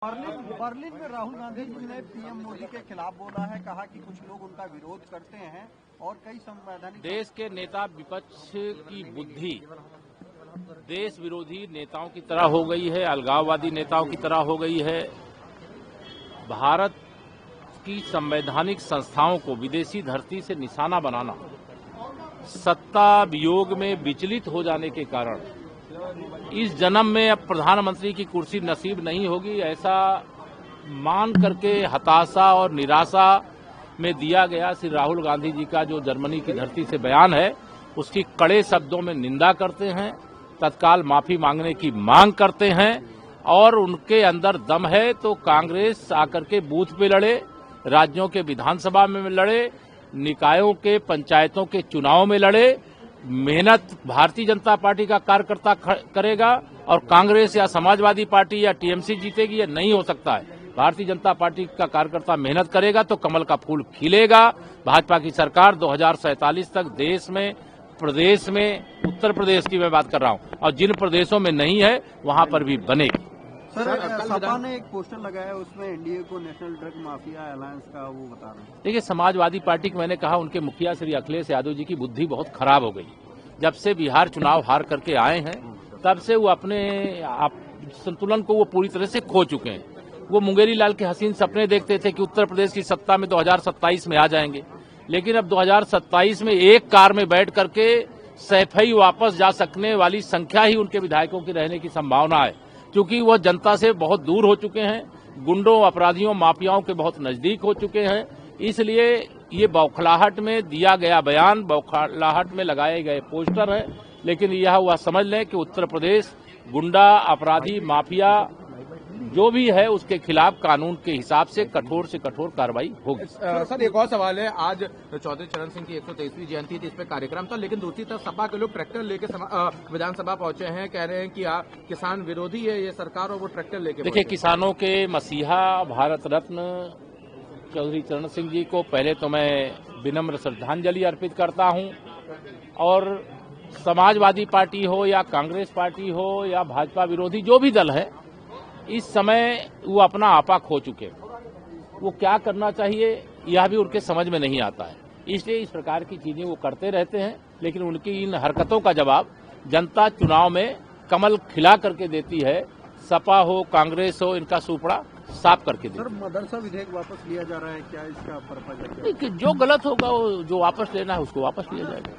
Berlin में राहुल गांधी जी ने PM Modi के खिलाफ बोला है, कहा कि कुछ लोग उनका विरोध करते हैं और कई संवैधानिक देश के नेता विपक्ष की बुद्धि देश विरोधी नेताओं की तरह हो गई है, अलगाववादी नेताओं की तरह हो गई है। भारत की संवैधानिक संस्थाओं को विदेशी धरती से निशाना बनाना, सत्ता वियोग में विचलित हो जाने के कारण इस जन्म में अब प्रधानमंत्री की कुर्सी नसीब नहीं होगी, ऐसा मान करके हताशा और निराशा में दिया गया श्री राहुल गांधी जी का जो जर्मनी की धरती से बयान है, उसकी कड़े शब्दों में निंदा करते हैं, तत्काल माफी मांगने की मांग करते हैं और उनके अंदर दम है तो कांग्रेस आकर के बूथ पे लड़े, राज्यों के विधानसभा में लड़े, निकायों के पंचायतों के चुनाव में लड़े। मेहनत भारतीय जनता पार्टी का कार्यकर्ता करेगा और कांग्रेस या समाजवादी पार्टी या टीएमसी जीतेगी, यह नहीं हो सकता है। भारतीय जनता पार्टी का कार्यकर्ता मेहनत करेगा तो कमल का फूल खिलेगा। भाजपा की सरकार 2047 तक देश में, प्रदेश में, उत्तर प्रदेश की मैं बात कर रहा हूं, और जिन प्रदेशों में नहीं है वहां पर भी बनेगी। सर, सपा ने एक पोस्टर लगाया, उसमें एनडीए को नेशनल ड्रग माफिया अलायंस का वो बता रहे हैं। देखिए, समाजवादी पार्टी को मैंने कहा, उनके मुखिया श्री अखिलेश यादव जी की बुद्धि बहुत खराब हो गई। जब से बिहार चुनाव हार करके आए हैं तब से वो अपने संतुलन को वो पूरी तरह से खो चुके हैं। वो मुंगेरी लाल के हसीन सपने देखते थे कि उत्तर प्रदेश की सत्ता में 2027 में आ जाएंगे, लेकिन अब 2027 में एक कार में बैठ करके सैफई वापस जा सकने वाली संख्या ही उनके विधायकों की रहने की संभावना है, क्योंकि वह जनता से बहुत दूर हो चुके हैं, गुंडों, अपराधियों, माफियाओं के बहुत नजदीक हो चुके हैं। इसलिए ये बौखलाहट में दिया गया बयान, बौखलाहट में लगाए गए पोस्टर है, लेकिन यह वह समझ लें कि उत्तर प्रदेश गुंडा, अपराधी, माफिया जो भी है उसके खिलाफ कानून के हिसाब से कठोर कार्रवाई होगी। सर, एक और सवाल है। आज चौधरी चरण सिंह की 123वीं जयंती थी, इस पे कार्यक्रम था, लेकिन दूसरी तरफ सपा के लोग ट्रैक्टर लेके विधानसभा पहुंचे हैं, कह रहे हैं कि किसान विरोधी है ये सरकार और वो ट्रैक्टर लेके। देखिए, किसानों के मसीहा भारत रत्न चौधरी चरण सिंह जी को पहले तो मैं विनम्र श्रद्धांजलि अर्पित करता हूं, और समाजवादी पार्टी हो या कांग्रेस पार्टी हो या भाजपा विरोधी जो भी दल है, इस समय वो अपना आपा खो चुके हैं। वो क्या करना चाहिए यह भी उनके समझ में नहीं आता है, इसलिए इस प्रकार की चीजें वो करते रहते हैं। लेकिन उनकी इन हरकतों का जवाब जनता चुनाव में कमल खिला करके देती है। सपा हो, कांग्रेस हो, इनका सुपड़ा साफ करके देती है। सर, मदरसा विधेयक वापस लिया जा रहा है, क्या इसका पर्पज है? जो गलत होगा वो जो वापस लेना है उसको वापस लिया जाएगा।